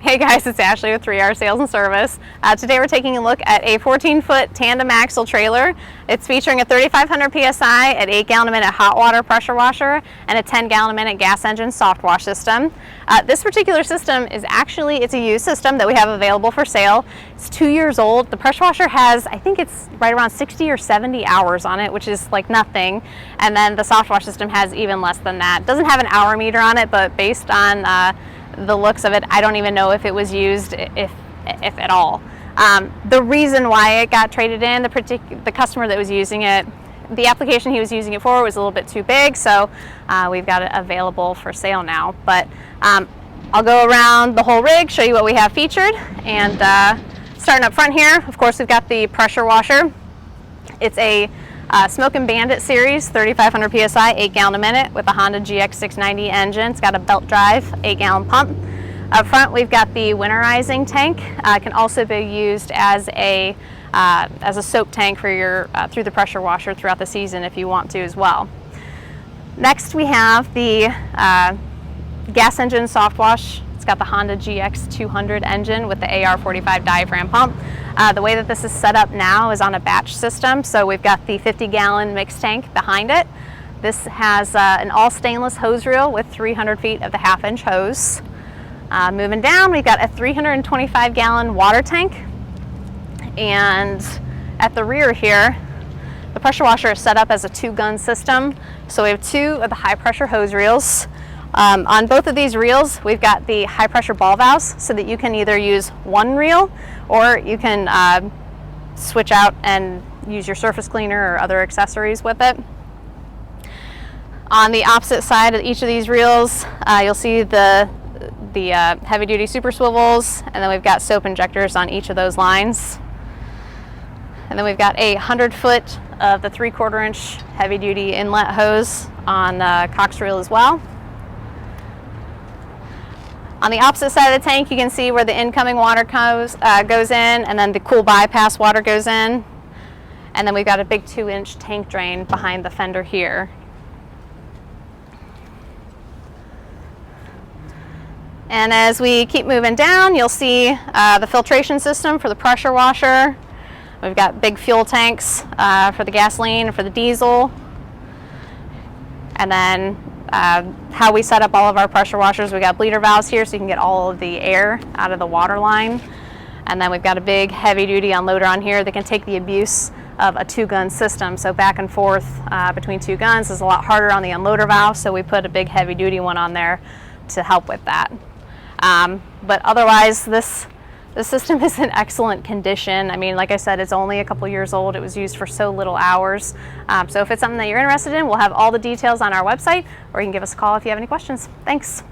Hey guys, it's Ashley with 3R Sales and Service. Today we're taking a look at a 14-foot tandem axle trailer. It's featuring a 3,500 PSI at 8 gallon a minute hot water pressure washer and a 10 gallon a minute gas engine soft wash system. This particular system is it's a used system that we have available for sale. It's 2 years old. The pressure washer has, I think it's right around 60 or 70 hours on it, which is like nothing. And then the soft wash system has even less than that. It doesn't have an hour meter on it, but based on the looks of it, I don't even know if it was used, if at all. The reason why it got traded in, the customer that was using it, the application he was using it for was a little bit too big, so we've got it available for sale now. But I'll go around the whole rig, show you what we have featured, and starting up front here, of course, we've got the pressure washer. It's a Smokin' Bandit series, 3,500 PSI, 8 gallon a minute with a Honda GX690 engine. It's got a belt drive, 8 gallon pump. Up front, we've got the winterizing tank. It can also be used as a soak tank for your through the pressure washer throughout the season if you want to as well. Next, we have the gas engine soft wash. It's got the Honda GX200 engine with the AR45 diaphragm pump. The way that this is set up now is on a batch system, so we've got the 50 gallon mixed tank behind it. This has an all stainless hose reel with 300 feet of the half-inch hose. Moving down, we've got a 325 gallon water tank, and at the rear here, the pressure washer is set up as a 2-gun system, so we have 2 of the high pressure hose reels. On both of these reels, we've got the high pressure ball valves so that you can either use one reel or you can switch out and use your surface cleaner or other accessories with it. On the opposite side of each of these reels, you'll see the heavy duty super swivels, and then we've got soap injectors on each of those lines. And then we've got a 100-foot of the 3/4 inch heavy duty inlet hose on the Cox reel as well. On the opposite side of the tank, you can see where the incoming water goes in, and then the cool bypass water goes in. And then we've got a big 2-inch tank drain behind the fender here. And as we keep moving down, you'll see the filtration system for the pressure washer. We've got big fuel tanks for the gasoline and for the diesel. And then how we set up all of our pressure washers, we got bleeder valves here so you can get all of the air out of the water line. And then we've got a big heavy duty unloader on here that can take the abuse of a 2-gun system. So back and forth between 2 guns is a lot harder on the unloader valve, so we put a big heavy duty one on there to help with that. But otherwise, this system is in excellent condition. I mean, like I said, it's only a couple years old. It was used for so little hours. So if it's something that you're interested in, we'll have all the details on our website, or you can give us a call if you have any questions. Thanks.